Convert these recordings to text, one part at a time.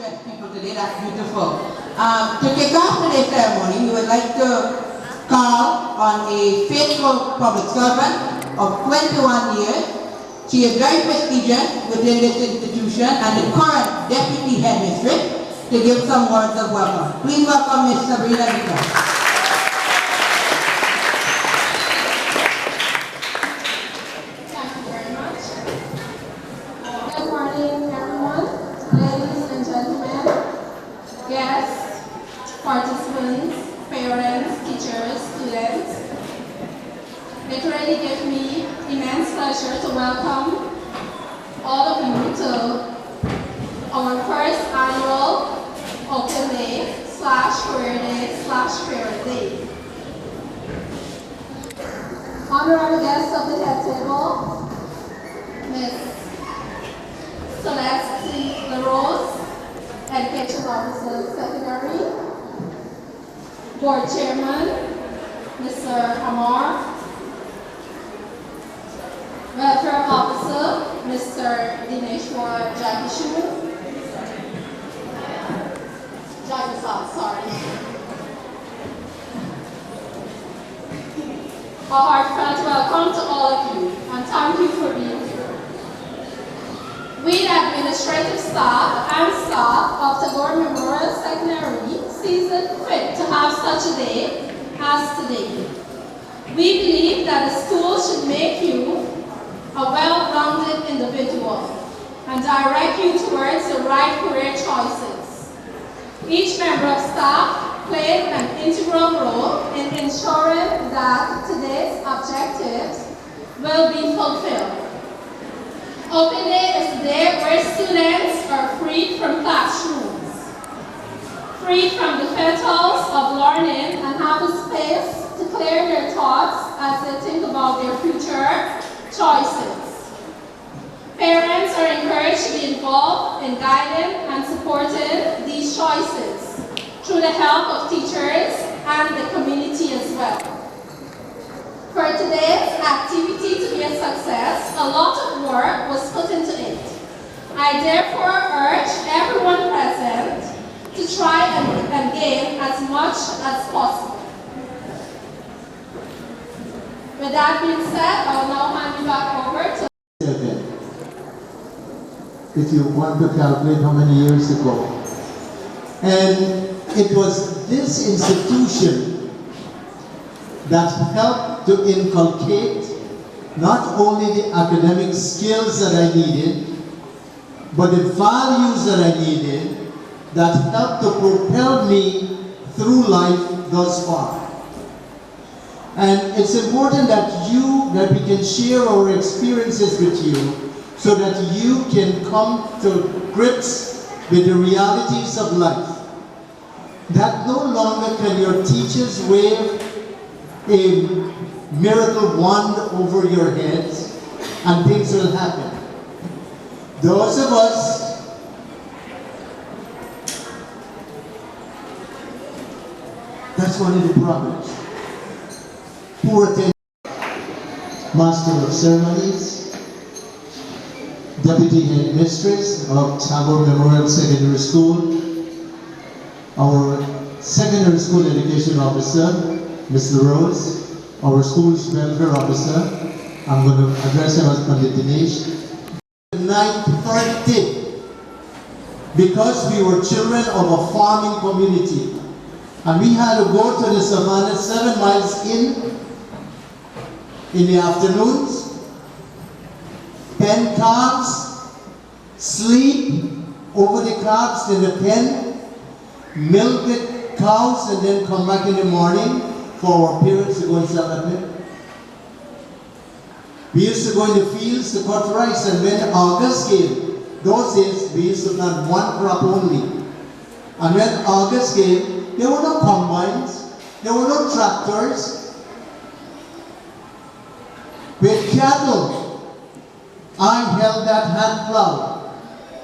dressed people today. That's beautiful. To kick off today's ceremony, we would like to call on a faithful public servant of 21 years. She is very prestigious within this institution and the current deputy headmistress to give some words of welcome. Please welcome Ms. Sabrina Nichols. Guests, participants, parents, teachers, students. It really gives me immense pleasure to welcome all of you to our first annual Open Day / Career Day / Parent Day. Honorary guests of the head table, Ms. Celeste C. LaRose, Education Officer Secondary, Board Chairman, Mr. Amar, Welfare Officer, Mr. Dineshwar Jagishu, A heartfelt welcome to all of you, and thank you for being here. We, the administrative staff and staff of Tagore Memorial Secondary, sees it fit to have such a day as today. We believe that the school should make you a well-rounded individual and direct you towards the right career choices. Each member of staff played an integral role in ensuring that today's objectives will be fulfilled. Open Day is a day where students are freed from classrooms, freed from the fetters of learning, and have a space to clear their thoughts as they think about their future choices. Parents are encouraged to be involved in guiding and supporting these choices through the help of teachers and the community as well. For today's activity to be a success, a lot of work was put into it. I therefore urge everyone present to try and gain as much as possible. With that being said, I will now hand you back over to... If you want to calculate how many years ago. And it was this institution that helped to inculcate not only the academic skills that I needed, but the values that I needed that helped to propel me through life thus far. And it's important that we can share our experiences with you so that you can come to grips with the realities of life. That no longer can your teachers wave a miracle wand over your heads and things will happen. Those of us that's one of the problems. Poor attention. Master of Ceremonies, Deputy Headmistress of Tagore Memorial Secondary School, our Secondary School Education Officer, Ms. LaRose, our School's Welfare Officer, I'm going to address him as Pandit Dinesh. 9:30, because we were children of a farming community, and we had to go to the savannah 7 miles in the afternoons, pen calves, sleep over the calves in the pen, milk the cows, and then come back in the morning for our parents to go and sell that milk. We used to go in the fields to cut rice, and when August came, those days we used to plant one crop only. And when August came, there were no combines, there were no tractors. With cattle, I held that hand plow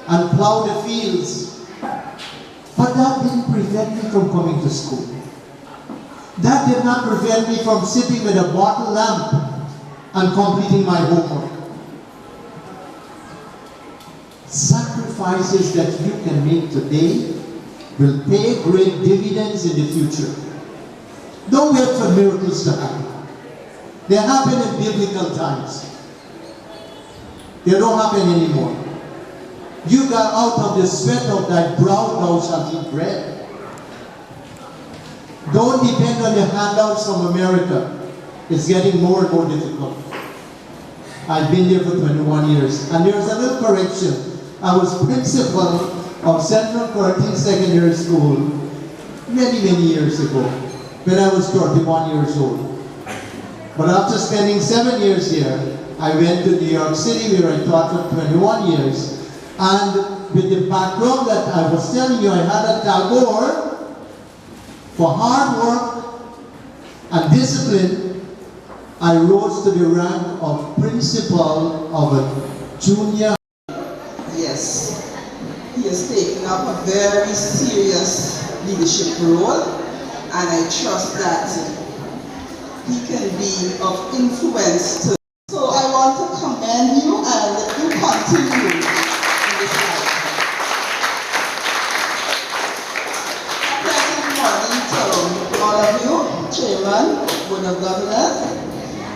and plowed the fields. But that didn't prevent me from coming to school. That did not prevent me from sitting with a bottle lamp and completing my homework. Sacrifice sacrifices that you can make today will pay great dividends in the future. Don't wait for miracles to happen. They happen in biblical times. They don't happen anymore. You got out of the sweat of thy brow, thou shalt eat bread. Don't depend on the handouts from America. It's getting more and more difficult. I've been there for 21 years. And there's a little correction. I was principal of Central Quarantine Secondary School many, many years ago when I was 31 years old. But after spending 7 years here, I went to New York City where I taught for 21 years. And with the background that I was telling you, I had at Tagore for hard work and discipline, I rose to the rank of principal of a junior. Yes, he has taken up a very serious leadership role, and I trust that he can be of influence to. So I want to commend you and you continue in this life. A pleasant morning to all of you, Chairman, Board of Governors,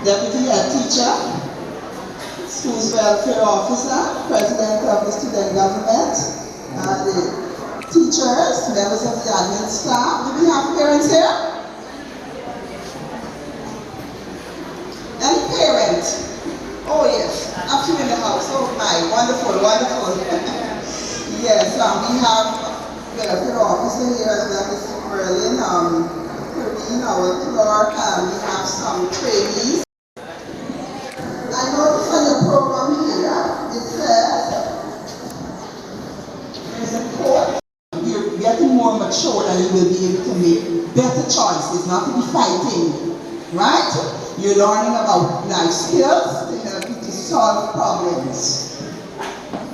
Deputy Head Teacher, Schools Welfare Officer, President of the Student Government, the teachers, members of the admin staff. Do we have parents here? Any parent? Oh yes, up to in the house. Oh my, wonderful, wonderful. Yes, we have welfare officer here, that is Merlin, Kareem, our clerk, and we have some trainees. I noticed on your program here, it says, there's a quote, you're getting more mature and you will be able to make better choices, not to be fighting, right? You're learning about life skills to help you to solve problems,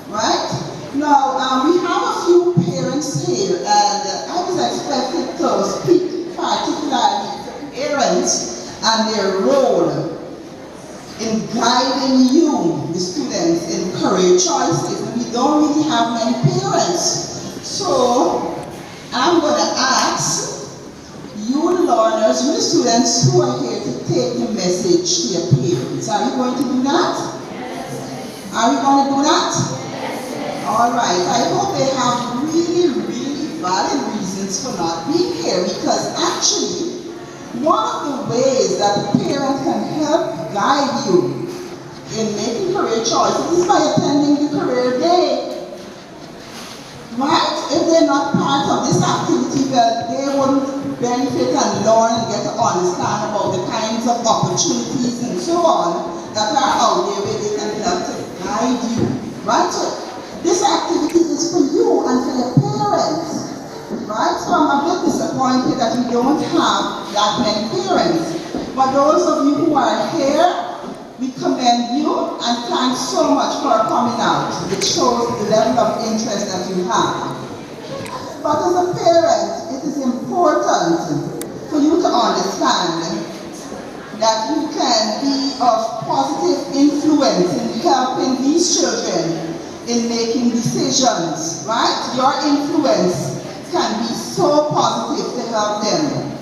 right? Now, we have a few parents here, and I was expected to speak particularly to parents and their role in guiding you, the students, in career choices. And we don't really have many parents. So, I'm going to ask you learners, you students who are here to take the message to your parents. Are you going to do that? Yes. Are you going to do that? Yes. All right. I hope they have really, really valid reasons for not being here, because actually, one of the ways that a parent can help guide you in making career choices is by attending the career day. Right? If they're not part of this activity, well, they wouldn't benefit and learn and get to understand about the kinds of opportunities and so on that are out there where they can help to guide you. Right? So this activity is for you and for your parents. Right? So I'm a bit disappointed that we don't have that many parents. But those of you who are here, we commend you and thanks so much for coming out. It shows the level of interest that you have. But as a parent, it is important for you to understand that you can be of positive influence in helping these children in making decisions, right? Your influence can be so positive to help them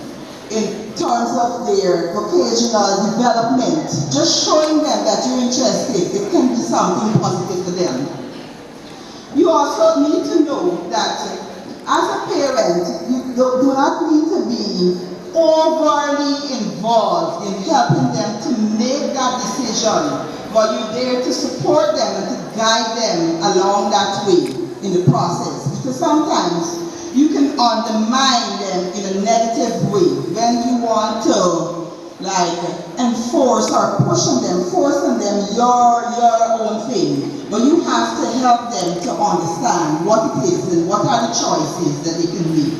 in terms of their vocational development. Just showing them that you're interested, it can be something positive for them. You also need to know that as a parent, you do not need to be overly involved in helping them to make that decision, but you're there to support them and to guide them along that way in the process. Because sometimes you can undermine them in a negative way when you want to enforce or pushing them, forcing them your own thing. But you have to help them to understand what it is and what are the choices that they can make.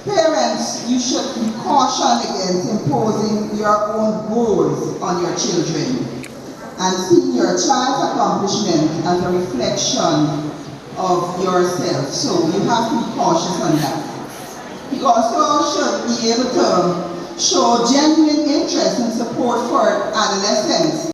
Parents, you should be cautious against imposing your own goals on your children and seeing your child's accomplishment as a reflection of yourself. So you have to be cautious on that. You also should be able to show genuine interest and support for adolescents.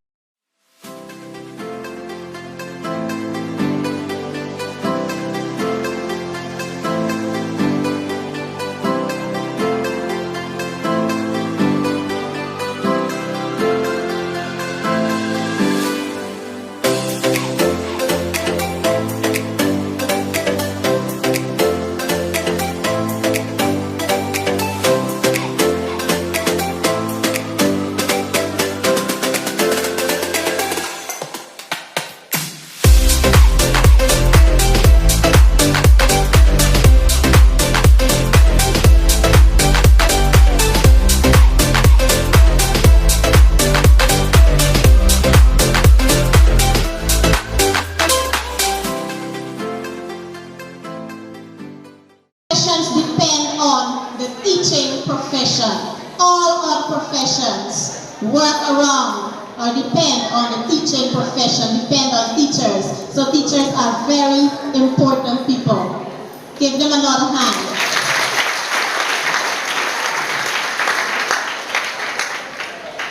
all other professions work around or depend on the teaching profession, depend on teachers. So teachers are very important people. Give them another hand.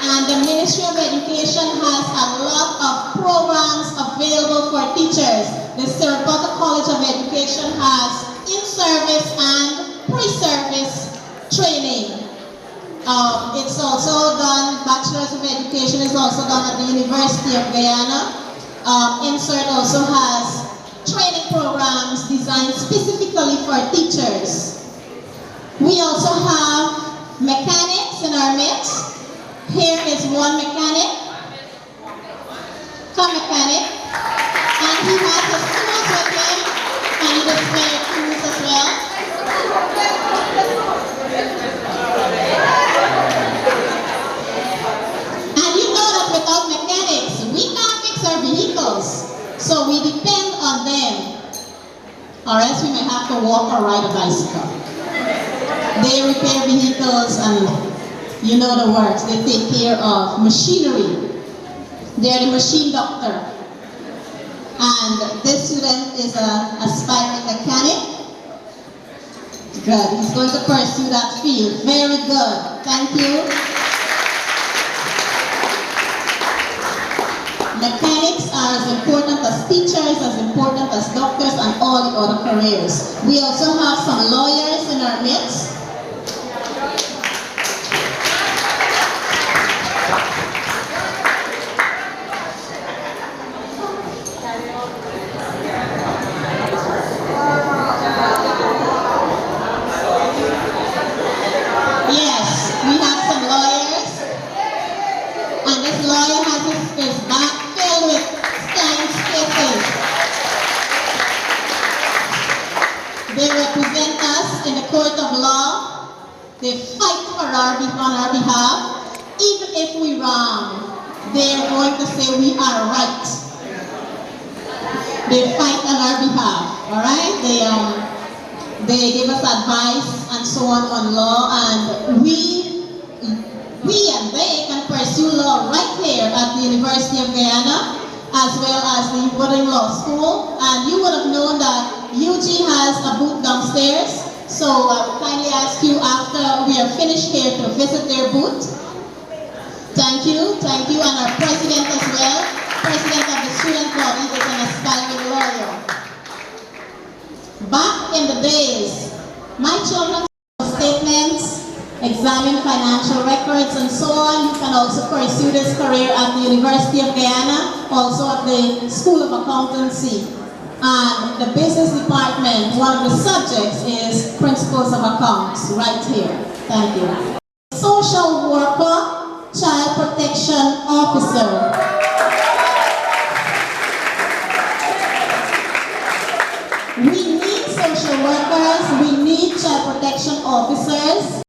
And the Ministry of Education has a lot of programs available for teachers. The Saratoga College of Education has in-service and pre-service training. It's also done, Bachelor's of Education is also done at the University of Guyana. INSERT also has training programs designed specifically for teachers. We also have mechanics in our midst. Here is one mechanic. Come mechanic. And he has his tools with him. And he displays tools as well. And you know that without mechanics, we can't fix our vehicles. So we depend on them. Or else we may have to walk or ride a bicycle. They repair vehicles and you know the works. They take care of machinery. They're the machine doctor. And this student is an aspiring mechanic. Good. He's going to pursue that field. Very good. Thank you. Mechanics are as important as teachers, as important as doctors, and all the other careers. We also have some lawyers in our midst. They represent us in the court of law. They fight on our behalf. Even if we wrong, they're going to say we are right. They fight on our behalf. All right? They give us advice and so on law, and we and they can pursue law right here at the University of Guyana, as well as the Wooding Law School. And you would have known that UG has a booth downstairs, so I would kindly ask you after we are finished here to visit their booth. Thank you, and our president as well, president of the student body, is an aspiring lawyer. Back in the days, my children statements, examine financial records, and so on. You can also pursue this career at the University of Guyana, also at the School of Accountancy. And the business department, one of the subjects is principles of accounts, right here. Thank you. Social worker, child protection officer. We need social workers, we need child protection officers.